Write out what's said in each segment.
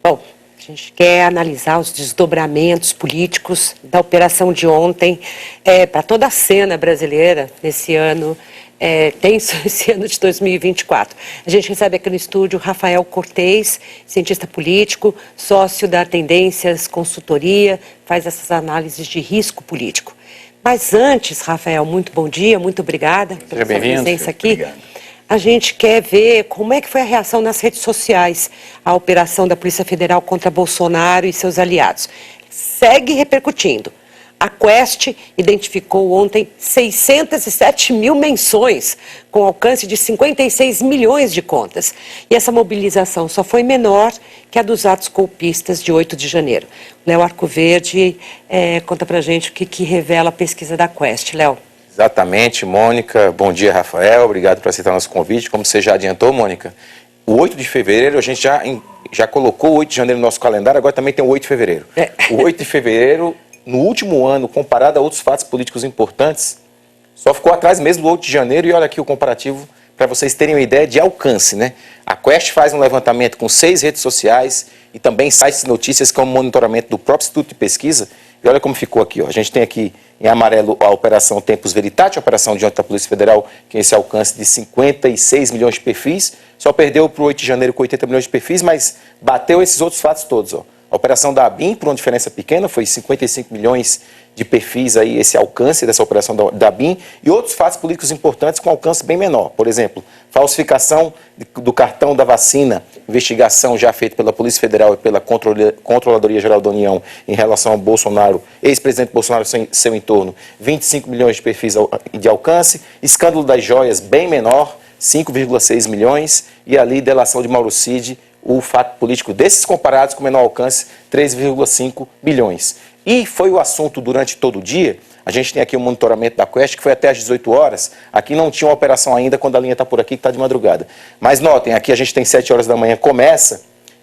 Bom, a gente quer analisar os desdobramentos políticos da operação de ontem para toda a cena brasileira nesse ano, tenso esse ano de 2024. A gente recebe aqui no estúdio Rafael Cortez, cientista político, sócio da Tendências Consultoria, faz essas análises de risco político. Mas antes, Rafael, muito bom dia, muito obrigada pela sua presença aqui. Obrigado. A gente quer ver como é que foi a reação nas redes sociais à operação da Polícia Federal contra Bolsonaro e seus aliados. Segue repercutindo. A Quest identificou ontem 607 mil menções, com alcance de 56 milhões de contas. E essa mobilização só foi menor que a dos atos golpistas de 8 de janeiro. Léo Arcoverde conta pra gente o que revela a pesquisa da Quest. Léo. Exatamente, Mônica. Bom dia, Rafael. Obrigado por aceitar nosso convite. Como você já adiantou, Mônica, o 8 de fevereiro, a gente já colocou o 8 de janeiro no nosso calendário, agora também tem o 8 de fevereiro. O 8 de fevereiro, no último ano, comparado a outros fatos políticos importantes, só ficou atrás mesmo do 8 de janeiro, e olha aqui o comparativo para vocês terem uma ideia de alcance, né? A Quest faz um levantamento com 6 redes sociais e também sites de notícias, que é um monitoramento do próprio Instituto de Pesquisa. E olha como ficou aqui, ó. A gente tem aqui em amarelo a Operação Tempus Veritate, a operação de ontem da Polícia Federal, que tem esse alcance de 56 milhões de perfis, só perdeu para o 8 de janeiro com 80 milhões de perfis, mas bateu esses outros fatos todos, ó. A operação da ABIN, por uma diferença pequena, foi 55 milhões de perfis aí, esse alcance dessa operação da ABIN, e outros fatos políticos importantes com alcance bem menor. Por exemplo, falsificação do cartão da vacina, investigação já feita pela Polícia Federal e pela Controladoria Geral da União em relação ao Bolsonaro, ex-presidente Bolsonaro e seu entorno, 25 milhões de perfis de alcance, escândalo das joias bem menor, 5,6 milhões, e ali delação de Mauro Cid, o fato político desses comparados com menor alcance, 3,5 milhões. E foi o assunto durante todo o dia. A gente tem aqui um monitoramento da Quest, que foi até às 18 horas. Aqui não tinha uma operação ainda, quando a linha está por aqui, que está de madrugada. Mas notem, aqui a gente tem 7 horas da manhã,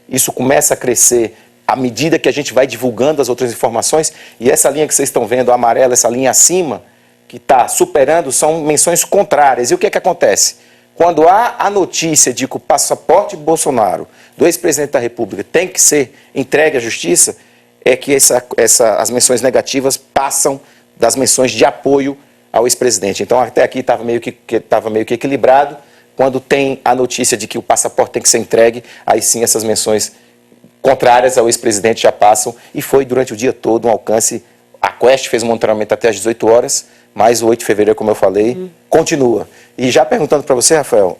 isso começa a crescer à medida que a gente vai divulgando as outras informações. E essa linha que vocês estão vendo, a amarela, essa linha acima, que está superando, são menções contrárias. E o que é que acontece? Quando há a notícia de que o passaporte Bolsonaro, do ex-presidente da República, tem que ser entregue à justiça, é que as menções negativas passam das menções de apoio ao ex-presidente. Então, até aqui estava meio que equilibrado. Quando tem a notícia de que o passaporte tem que ser entregue, aí sim essas menções contrárias ao ex-presidente já passam, e foi durante o dia todo um alcance. A Quest fez um monitoramento até às 18 horas, mas o 8 de fevereiro, como eu falei, continua. E já perguntando para você, Rafael,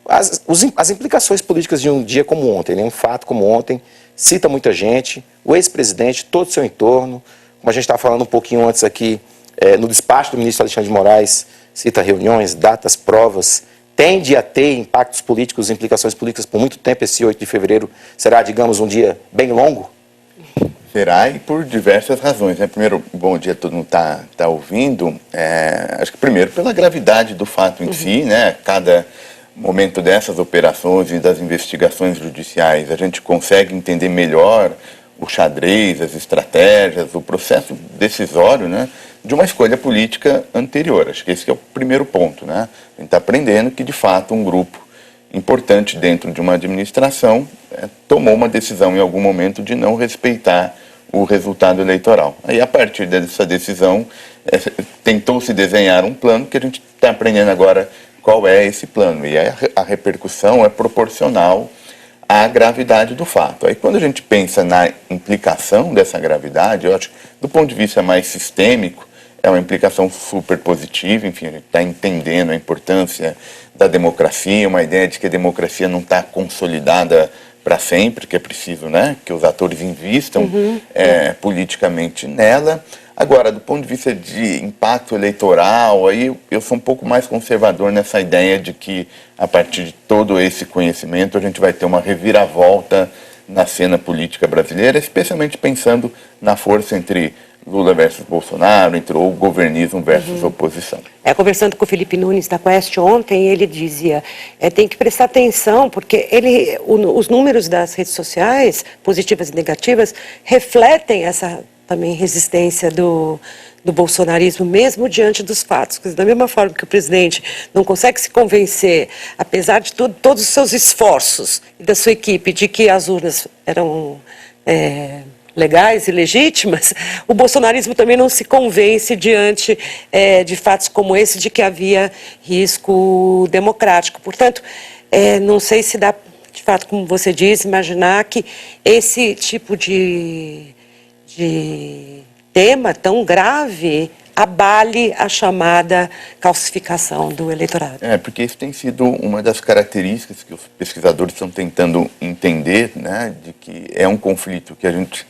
as implicações políticas de um dia como ontem, né? Um fato como ontem, cita muita gente, o ex-presidente, todo o seu entorno, como a gente estava falando um pouquinho antes aqui, no despacho do ministro Alexandre de Moraes, cita reuniões, datas, provas, tende a ter impactos políticos, implicações políticas por muito tempo. Esse 8 de fevereiro será, digamos, um dia bem longo? Será, e por diversas razões, né? Primeiro, bom dia a todo mundo tá ouvindo. Acho que primeiro pela gravidade do fato em si, né? Cada momento dessas operações e das investigações judiciais, a gente consegue entender melhor o xadrez, as estratégias, o processo decisório, né, de uma escolha política anterior. Acho que esse que é o primeiro ponto, né? A gente está aprendendo que, de fato, um grupo importante dentro de uma administração tomou uma decisão em algum momento de não respeitar o resultado eleitoral. Aí, a partir dessa decisão, tentou-se desenhar um plano que a gente está aprendendo agora qual é esse plano. E a repercussão é proporcional à gravidade do fato. Aí, quando a gente pensa na implicação dessa gravidade, eu acho que, do ponto de vista mais sistêmico, é uma implicação super positiva. Enfim, a gente está entendendo a importância da democracia, uma ideia de que a democracia não está consolidada para sempre, que é preciso, né, que os atores invistam politicamente nela. Agora, do ponto de vista de impacto eleitoral, aí eu sou um pouco mais conservador nessa ideia de que, a partir de todo esse conhecimento, a gente vai ter uma reviravolta na cena política brasileira, especialmente pensando na força entre Lula versus Bolsonaro, entre o governismo versus oposição. Conversando com o Felipe Nunes da Quest ontem, ele dizia, tem que prestar atenção, porque os números das redes sociais, positivas e negativas, refletem essa também resistência do do bolsonarismo, mesmo diante dos fatos. Porque, da mesma forma que o presidente não consegue se convencer, apesar de todos os seus esforços e da sua equipe, de que as urnas eram legais e legítimas, o bolsonarismo também não se convence diante de fatos como esse, de que havia risco democrático. Portanto, não sei se dá, de fato, como você diz, imaginar que esse tipo de tema tão grave abale a chamada calcificação do eleitorado. Porque isso tem sido uma das características que os pesquisadores estão tentando entender, né, de que é um conflito que a gente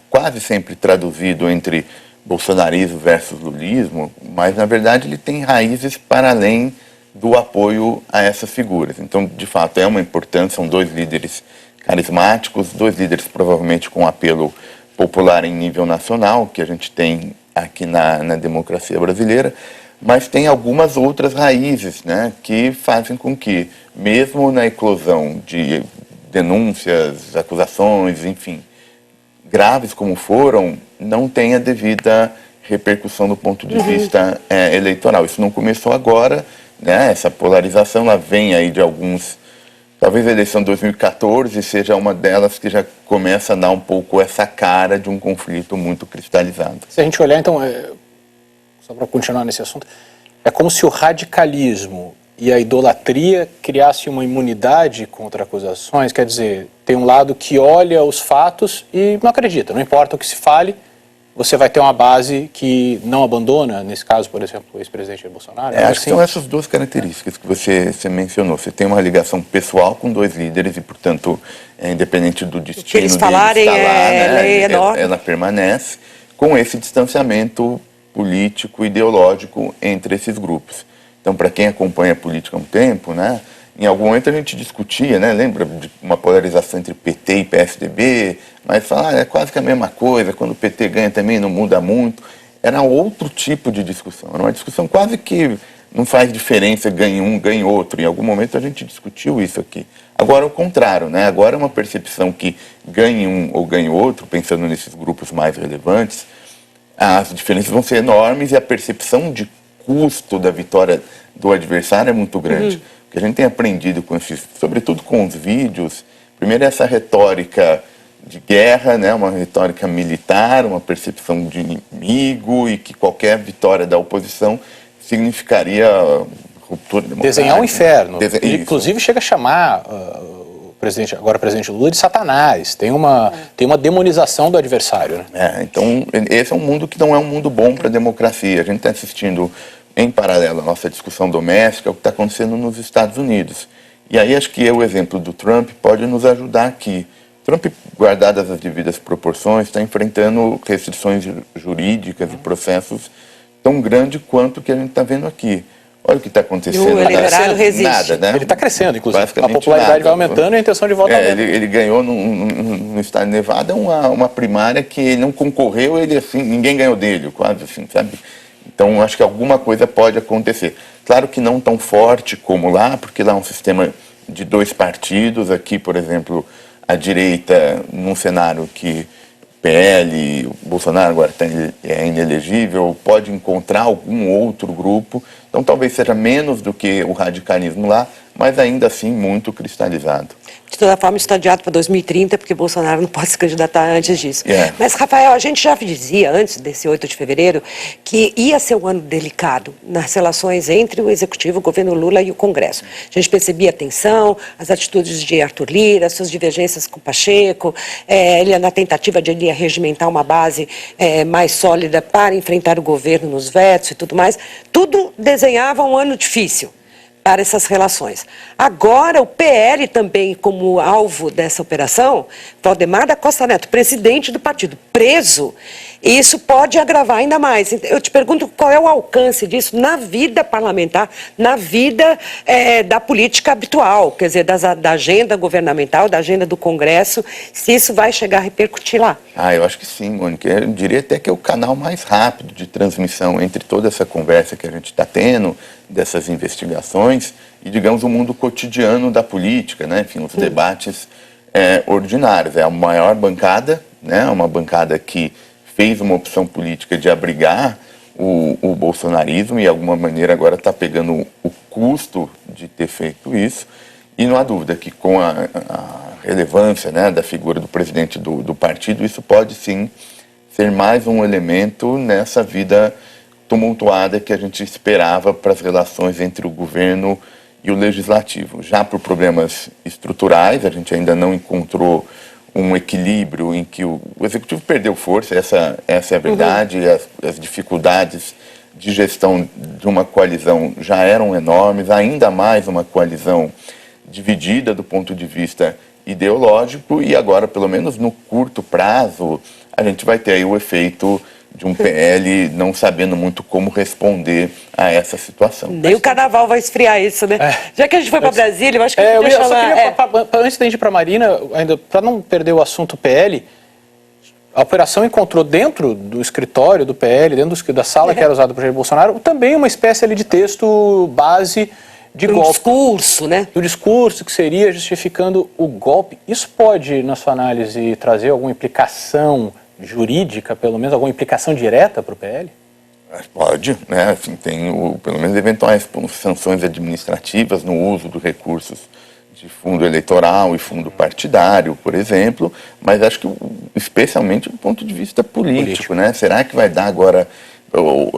quase sempre traduzido entre bolsonarismo versus lulismo, mas na verdade ele tem raízes para além do apoio a essas figuras. Então, de fato, é uma importância, são dois líderes carismáticos, dois líderes provavelmente com apelo popular em nível nacional, que a gente tem aqui na democracia brasileira, mas tem algumas outras raízes, né, que fazem com que, mesmo na eclosão de denúncias, acusações, enfim, graves como foram, não tenha devida repercussão do ponto de vista eleitoral. Isso não começou agora, né? Essa polarização ela vem aí de alguns... Talvez a eleição de 2014 seja uma delas que já começa a dar um pouco essa cara de um conflito muito cristalizado. Se a gente olhar, então, só para continuar nesse assunto, é como se o radicalismo e a idolatria criassem uma imunidade contra acusações, quer dizer, tem um lado que olha os fatos e não acredita, não importa o que se fale, você vai ter uma base que não abandona, nesse caso, por exemplo, o ex-presidente Bolsonaro? Acho que são essas duas características que você mencionou. Você tem uma ligação pessoal com dois líderes e, portanto, independente do destino que eles falarem deles, tá lá, né, ela permanece com esse distanciamento político, ideológico entre esses grupos. Então, para quem acompanha a política há um tempo, né, em algum momento a gente discutia, né, lembra de uma polarização entre PT e PSDB, mas falar é quase que a mesma coisa, quando o PT ganha também não muda muito. Era outro tipo de discussão, era uma discussão quase que não faz diferença, ganha um, ganha outro. Em algum momento a gente discutiu isso aqui. Agora é o contrário, né? Agora é uma percepção que ganha um ou ganha outro, pensando nesses grupos mais relevantes, as diferenças vão ser enormes e a percepção de custo da vitória do adversário é muito grande. O que a gente tem aprendido com esses, sobretudo com os vídeos, primeiro essa retórica de guerra, né, uma retórica militar, uma percepção de inimigo e que qualquer vitória da oposição significaria ruptura democrática. Desenhar um inferno. Inclusive chega a chamar o presidente, agora presidente Lula, de Satanás. Tem uma demonização do adversário. Né? Então esse é um mundo que não é um mundo bom para a democracia. A gente está assistindo em paralelo à nossa discussão doméstica o que está acontecendo nos Estados Unidos. E aí acho que o exemplo do Trump pode nos ajudar aqui. Trump, guardadas as devidas proporções, está enfrentando restrições jurídicas e processos tão grandes quanto o que a gente está vendo aqui. Olha o que está acontecendo. O eleitorado resiste. Nada, né? Ele está crescendo, inclusive. A Basicamente popularidade nada. vai aumentando e a intenção de voto aumenta. Ele ganhou no estado de Nevada uma primária que ele não concorreu, ele assim, ninguém ganhou dele, quase assim, sabe? Então acho que alguma coisa pode acontecer. Claro que não tão forte como lá, porque lá é um sistema de dois partidos. Aqui, por exemplo, a direita, num cenário que PL, o Bolsonaro agora é inelegível, pode encontrar algum outro grupo. Então talvez seja menos do que o radicalismo lá, mas ainda assim muito cristalizado. De toda forma, isso está adiado para 2030, porque Bolsonaro não pode se candidatar antes disso. Mas, Rafael, a gente já dizia, antes desse 8 de fevereiro, que ia ser um ano delicado nas relações entre o Executivo, o governo Lula e o Congresso. A gente percebia a tensão, as atitudes de Arthur Lira, suas divergências com Pacheco, ele na tentativa de ele regimentar uma base mais sólida para enfrentar o governo nos vetos e tudo mais. Tudo desenhava um ano difícil para essas relações. Agora, o PL também, como alvo dessa operação, Valdemar da Costa Neto, presidente do partido, preso, isso pode agravar ainda mais. Eu te pergunto qual é o alcance disso na vida parlamentar, na vida da política habitual, quer dizer, da agenda governamental, da agenda do Congresso, se isso vai chegar a repercutir lá. Eu acho que sim, Mônica. Eu diria até que é o canal mais rápido de transmissão entre toda essa conversa que a gente está tendo, dessas investigações, e, digamos, o mundo cotidiano da política, né? Enfim, os debates ordinários. É a maior bancada, né? Uma bancada que fez uma opção política de abrigar o bolsonarismo e, de alguma maneira, agora está pegando o custo de ter feito isso. E não há dúvida que, com a relevância, né, da figura do presidente do partido, isso pode, sim, ser mais um elemento nessa vida tumultuada que a gente esperava para as relações entre o governo e o legislativo. Já por problemas estruturais, a gente ainda não encontrou um equilíbrio em que o executivo perdeu força, essa é a verdade, as dificuldades de gestão de uma coalizão já eram enormes, ainda mais uma coalizão dividida do ponto de vista ideológico, e agora, pelo menos no curto prazo, a gente vai ter aí o efeito de um PL não sabendo muito como responder a essa situação. Nem o carnaval vai esfriar isso, né? Já que a gente foi para Brasília, eu acho que eu só queria, antes da gente ir para a Marina, ainda para não perder o assunto PL, a operação encontrou dentro do escritório do PL, dentro da sala que era usada para o Jair Bolsonaro, também uma espécie ali de texto base de golpe. Discurso, né? Do discurso que seria justificando o golpe. Isso pode, na sua análise, trazer alguma implicação jurídica, pelo menos alguma implicação direta para o PL? Pode, né? Assim, tem pelo menos eventuais sanções administrativas no uso dos recursos de fundo eleitoral e fundo partidário, por exemplo, mas acho que especialmente do ponto de vista político, né? Será que vai dar agora...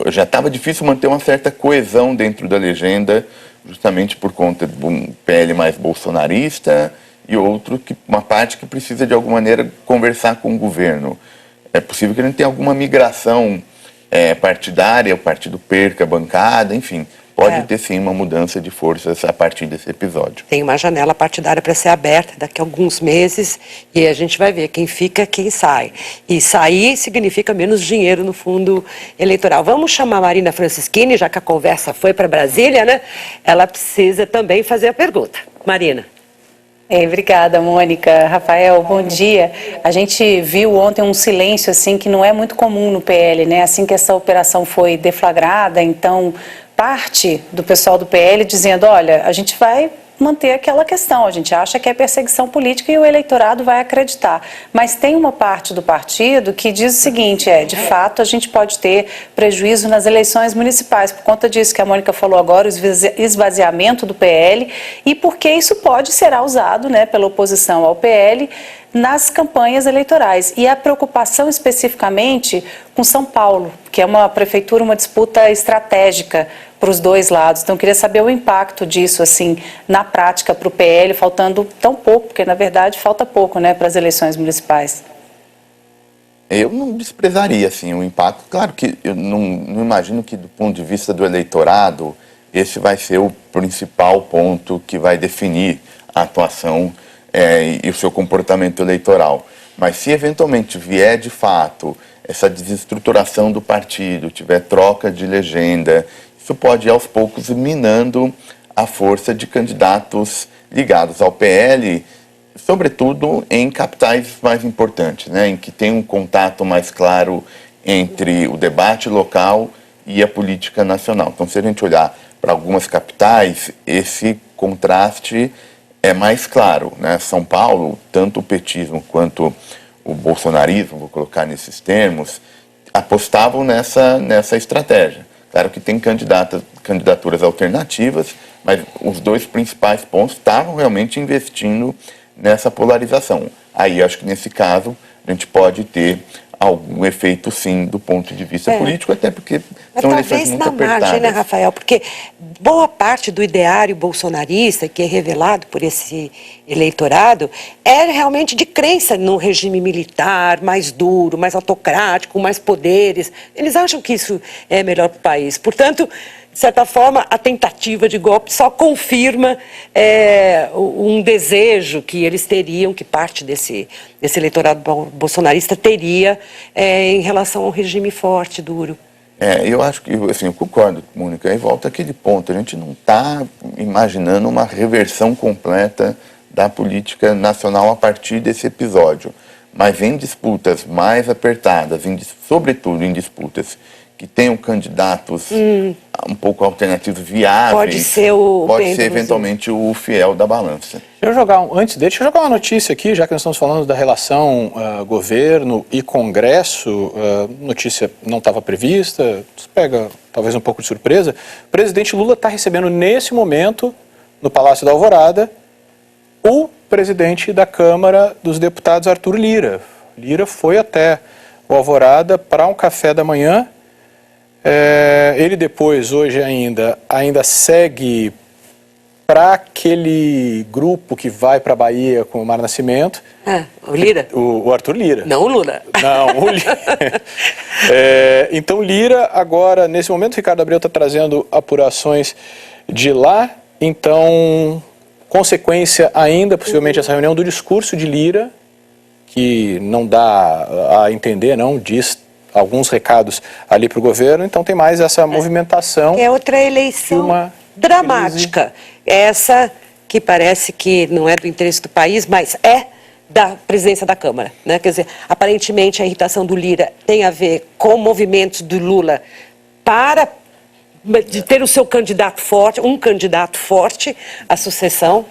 Já estava difícil manter uma certa coesão dentro da legenda, justamente por conta de um PL mais bolsonarista e outro, uma parte que precisa de alguma maneira conversar com o governo. É possível que a gente tenha alguma migração partidária, o partido perca a bancada, enfim, pode ter sim uma mudança de forças a partir desse episódio. Tem uma janela partidária para ser aberta daqui a alguns meses e a gente vai ver quem fica, quem sai. E sair significa menos dinheiro no fundo eleitoral. Vamos chamar a Marina Francischini, já que a conversa foi para Brasília, né? Ela precisa também fazer a pergunta. Marina. Obrigada, Mônica. Rafael, bom dia. A gente viu ontem um silêncio assim que não é muito comum no PL, né? Assim que essa operação foi deflagrada, então parte do pessoal do PL dizendo, olha, a gente vai manter aquela questão, a gente acha que é perseguição política e o eleitorado vai acreditar. Mas tem uma parte do partido que diz o seguinte, de fato a gente pode ter prejuízo nas eleições municipais, por conta disso que a Mônica falou agora, o esvaziamento do PL, e porque isso pode ser usado, né, pela oposição ao PL nas campanhas eleitorais. E a preocupação especificamente com São Paulo, que é uma prefeitura, uma disputa estratégica para os dois lados. Então, eu queria saber o impacto disso, assim, na prática para o PL, faltando tão pouco, porque, na verdade, falta pouco, né, para as eleições municipais. Eu não desprezaria, assim, o impacto. Claro que eu não imagino que, do ponto de vista do eleitorado, esse vai ser o principal ponto que vai definir a atuação e o seu comportamento eleitoral. Mas se, eventualmente, vier, de fato, essa desestruturação do partido, tiver troca de legenda, isso pode ir aos poucos minando a força de candidatos ligados ao PL, sobretudo em capitais mais importantes, né, em que tem um contato mais claro entre o debate local e a política nacional. Então, se a gente olhar para algumas capitais, esse contraste é mais claro, né? São Paulo, tanto o petismo quanto o bolsonarismo, vou colocar nesses termos, apostavam nessa estratégia. Claro que tem candidaturas alternativas, mas os dois principais pontos estavam realmente investindo nessa polarização. Aí, acho que nesse caso, a gente pode ter algum efeito, sim, do ponto de vista político, até porque são eleições muito apertadas. Talvez na margem, né, Rafael? Porque boa parte do ideário bolsonarista, que é revelado por esse eleitorado, é realmente de crença no regime militar, mais duro, mais autocrático, com mais poderes. Eles acham que isso é melhor para o país. Portanto, de certa forma, a tentativa de golpe só confirma um desejo que eles teriam, que parte desse eleitorado bolsonarista teria em relação ao regime forte, duro. Eu acho que, assim, eu concordo, Mônica, aí volta aquele ponto, a gente não está imaginando uma reversão completa da política nacional a partir desse episódio, mas em disputas mais apertadas, sobretudo em disputas que tenham candidatos um pouco alternativos viáveis. Pode ser o pode ser eventualmente o fiel da balança. Antes dele, deixa eu jogar uma notícia aqui, já que nós estamos falando da relação governo e Congresso. Notícia não estava prevista, pega talvez um pouco de surpresa. O presidente Lula está recebendo nesse momento, no Palácio da Alvorada, o presidente da Câmara dos Deputados, Arthur Lira. Lira foi até o Alvorada para um café da manhã. Ele depois, hoje ainda segue para aquele grupo que vai para a Bahia com o Mar Nascimento. O Lira? O Arthur Lira. Não o Lula. Não, o Lira. Então, Lira, agora, nesse momento, o Ricardo Abreu está trazendo apurações de lá. Então, consequência ainda, possivelmente, essa reunião do discurso de Lira, que não dá a entender, não diz alguns recados ali para o governo, então tem mais essa movimentação. É outra eleição dramática. Essa que parece que não é do interesse do país, mas é da presidência da Câmara, né? Quer dizer, aparentemente a irritação do Lira tem a ver com movimentos do Lula para de ter o seu candidato forte, um candidato forte à sucessão,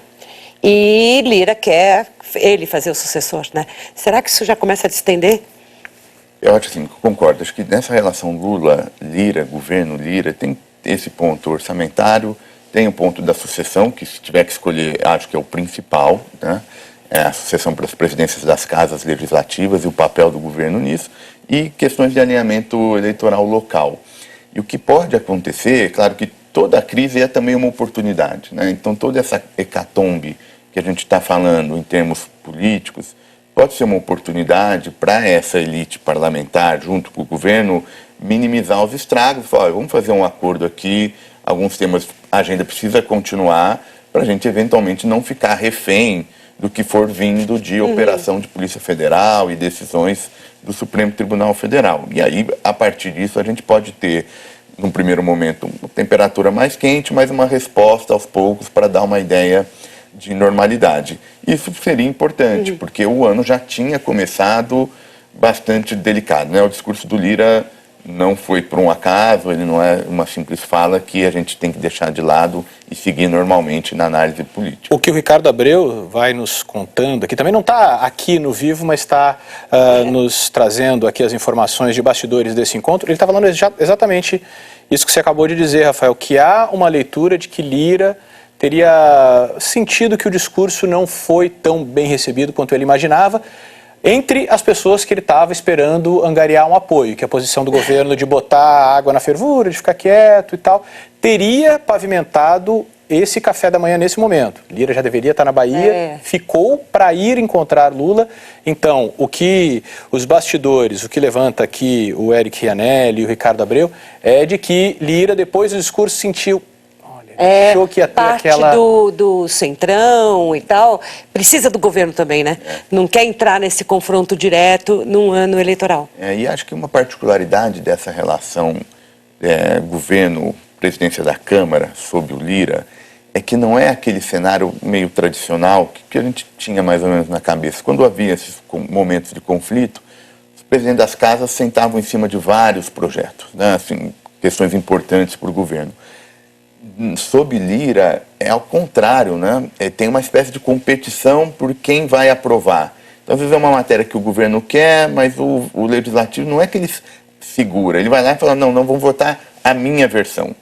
e Lira quer ele fazer o sucessor, né? Será que isso já começa a se estender? Eu acho assim, concordo. Acho que nessa relação Lula-Lira, governo-Lira, tem esse ponto orçamentário, tem o ponto da sucessão, que se tiver que escolher, acho que é o principal, né? A sucessão para as presidências das casas legislativas e o papel do governo nisso, e questões de alinhamento eleitoral local. E o que pode acontecer, claro que toda a crise é também uma oportunidade, né? Então toda essa hecatombe que a gente está falando em termos políticos, pode ser uma oportunidade para essa elite parlamentar, junto com o governo, minimizar os estragos. Falar, vamos fazer um acordo aqui, alguns temas, a agenda precisa continuar, para a gente eventualmente não ficar refém do que for vindo de operação de Polícia Federal e decisões do Supremo Tribunal Federal. E aí, a partir disso, a gente pode ter, num primeiro momento, uma temperatura mais quente, mas uma resposta aos poucos para dar uma ideia de normalidade. Isso seria importante, porque o ano já tinha começado bastante delicado, né? O discurso do Lira não foi por um acaso, ele não é uma simples fala que a gente tem que deixar de lado e seguir normalmente na análise política. O que o Ricardo Abreu vai nos contando aqui, também não está aqui no vivo, mas está nos trazendo aqui as informações de bastidores desse encontro. Ele está falando exatamente isso que você acabou de dizer, Rafael, que há uma leitura de que Lira teria sentido que o discurso não foi tão bem recebido quanto ele imaginava, entre as pessoas que ele estava esperando angariar um apoio, que a posição do governo de botar água na fervura, de ficar quieto e tal, teria pavimentado esse café da manhã nesse momento. Lira já deveria estar na Bahia, ficou para ir encontrar Lula. Então, o que os bastidores, o que levanta aqui o Eric Rianelli e o Ricardo Abreu, é de que Lira, depois do discurso, sentiu... achou que ia ter parte do centrão e tal, precisa do governo também, né? Não quer entrar nesse confronto direto num ano eleitoral. E acho que uma particularidade dessa relação governo-presidência da Câmara sob o Lira é que não é aquele cenário meio tradicional que a gente tinha mais ou menos na cabeça. Quando havia esses momentos de conflito, os presidentes das casas sentavam em cima de vários projetos, né? Assim, questões importantes para o governo. Sob Lira é ao contrário, né? Tem uma espécie de competição por quem vai aprovar. Então, às vezes é uma matéria que o governo quer, mas o legislativo não é que ele segura. Ele vai lá e fala, não vamos votar a minha versão.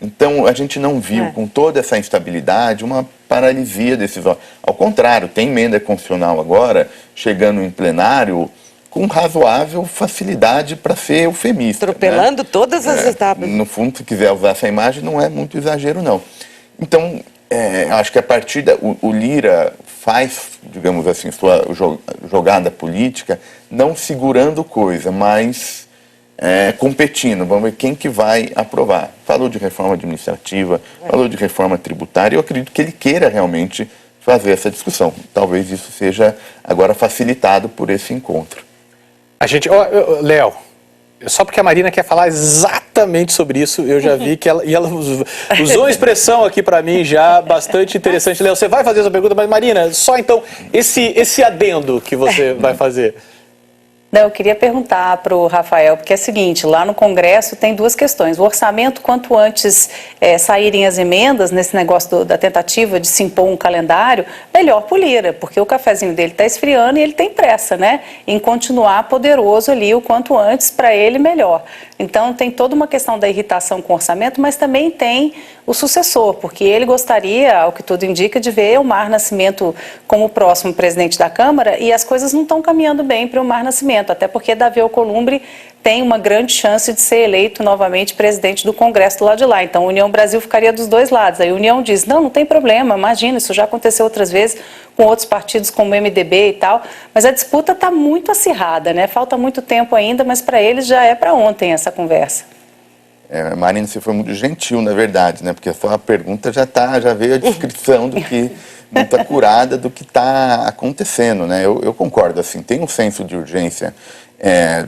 Então, a gente não viu, com toda essa instabilidade, uma paralisia desses... Ao contrário, tem emenda constitucional agora, chegando em plenário, com razoável facilidade, para ser eufemista. Atropelando, né? Todas as etapas. No fundo, se quiser usar essa imagem, não é muito exagero, não. Então, acho que a partir o Lira faz, digamos assim, sua jogada política, não segurando coisa, mas competindo. Vamos ver quem que vai aprovar. Falou de reforma administrativa, falou de reforma tributária, eu acredito que ele queira realmente fazer essa discussão. Talvez isso seja agora facilitado por esse encontro. A gente, Léo, só porque a Marina quer falar exatamente sobre isso, eu já vi que ela usou uma expressão aqui para mim já bastante interessante. Léo, você vai fazer essa pergunta, mas Marina, só então, esse adendo que você vai fazer. Não, eu queria perguntar para o Rafael, porque é o seguinte, lá no Congresso tem duas questões. O orçamento, quanto antes saírem as emendas nesse negócio da tentativa de se impor um calendário, melhor para o Lira, porque o cafezinho dele está esfriando e ele tem pressa, né? Em continuar poderoso ali o quanto antes, para ele melhor. Então tem toda uma questão da irritação com o orçamento, mas também tem o sucessor, porque ele gostaria, ao que tudo indica, de ver o Mar Nascimento como o próximo presidente da Câmara, e as coisas não estão caminhando bem para o Mar Nascimento, até porque Davi Alcolumbre tem uma grande chance de ser eleito novamente presidente do Congresso do lado de lá. Então a União Brasil ficaria dos dois lados. Aí a União diz, não tem problema, imagina, isso já aconteceu outras vezes com outros partidos como o MDB e tal, mas a disputa está muito acirrada, né? Falta muito tempo ainda, mas para eles já é para ontem essa conversa. Marina, você foi muito gentil, na verdade, né? Porque a sua pergunta já veio a descrição do que muito acurada do que está acontecendo, né? Eu concordo, assim, tem um senso de urgência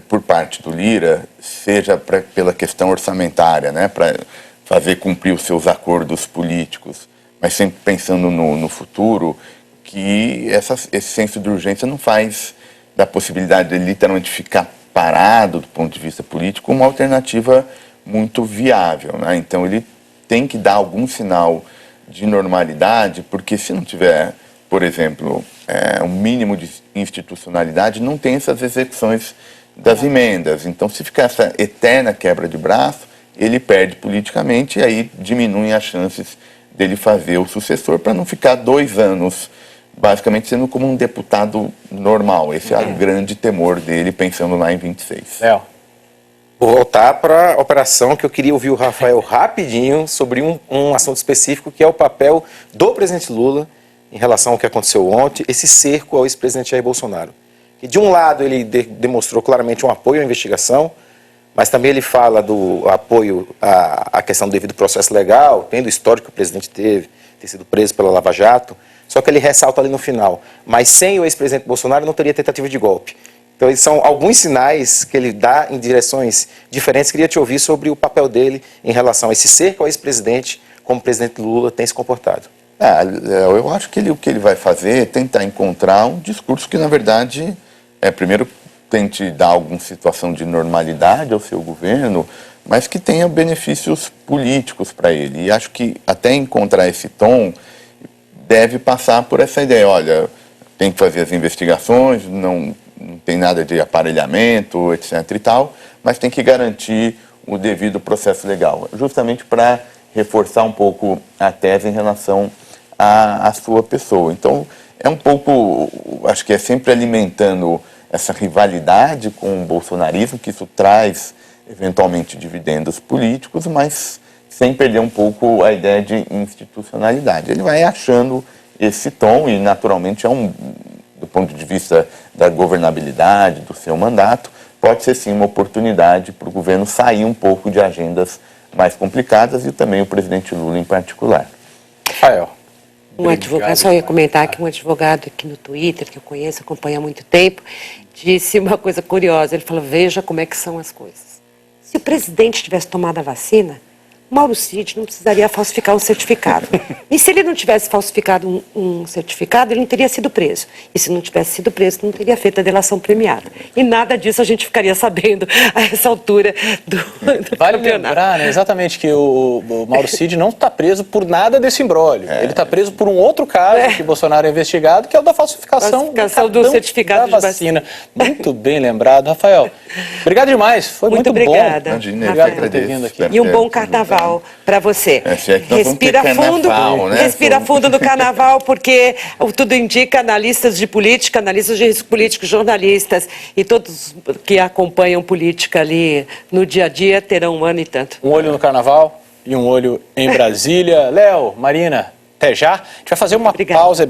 por parte do Lira, seja pela questão orçamentária, né? Para fazer cumprir os seus acordos políticos, mas sempre pensando no futuro, que esse senso de urgência não faz da possibilidade de literalmente ficar parado do ponto de vista político uma alternativa muito viável, né? Então ele tem que dar algum sinal de normalidade, porque se não tiver, por exemplo, um mínimo de institucionalidade, não tem essas execuções das emendas. Então, se ficar essa eterna quebra de braço, ele perde politicamente e aí diminuem as chances dele fazer o sucessor, para não ficar 2 anos basicamente sendo como um deputado normal. Esse é o grande temor dele, pensando lá em 26. Vou voltar para a operação, que eu queria ouvir o Rafael rapidinho sobre um assunto específico, que é o papel do presidente Lula em relação ao que aconteceu ontem, esse cerco ao ex-presidente Jair Bolsonaro. Que de um lado ele demonstrou claramente um apoio à investigação, mas também ele fala do apoio à questão do devido processo legal, tendo o histórico que o presidente teve, ter sido preso pela Lava Jato, só que ele ressalta ali no final, mas sem o ex-presidente Bolsonaro não teria tentativa de golpe. Então, esses são alguns sinais que ele dá em direções diferentes. Queria te ouvir sobre o papel dele em relação a esse cerco ao ex-presidente, como o presidente Lula tem se comportado. Eu acho que o que ele vai fazer é tentar encontrar um discurso que, na verdade, primeiro tente dar alguma situação de normalidade ao seu governo, mas que tenha benefícios políticos para ele. E acho que até encontrar esse tom deve passar por essa ideia, olha, tem que fazer as investigações, não tem nada de aparelhamento, etc. e tal, mas tem que garantir o devido processo legal, justamente para reforçar um pouco a tese em relação à sua pessoa. Então, é um pouco, acho que é sempre alimentando essa rivalidade com o bolsonarismo, que isso traz, eventualmente, dividendos políticos, mas sem perder um pouco a ideia de institucionalidade. Ele vai achando esse tom e, naturalmente, do ponto de vista da governabilidade, do seu mandato, pode ser sim uma oportunidade para o governo sair um pouco de agendas mais complicadas e também o presidente Lula em particular. Rafael. Um advogado, só ia comentar que um advogado aqui no Twitter, que eu conheço, acompanho há muito tempo, disse uma coisa curiosa. Ele falou, veja como é que são as coisas. Se o presidente tivesse tomado a vacina, Mauro Cid não precisaria falsificar um certificado. E se ele não tivesse falsificado um certificado, ele não teria sido preso. E se não tivesse sido preso, não teria feito a delação premiada. E nada disso a gente ficaria sabendo a essa altura do Vale lembrar, né, exatamente, que o Mauro Cid não está preso por nada desse imbróglio. Ele está preso por um outro caso que Bolsonaro é investigado, que é o da falsificação do certificado da vacina. Muito bem lembrado, Rafael. Obrigado demais, foi muito obrigada. Bom. Obrigado por ter vindo aqui. E um bom carnaval para você. Respira fundo, né? Respira fundo no carnaval, porque tudo indica analistas de política, analistas de risco político, jornalistas e todos que acompanham política ali no dia a dia terão 1 ano e tanto. Um olho no carnaval e um olho em Brasília. Léo, Marina, até já. A gente vai fazer uma pausa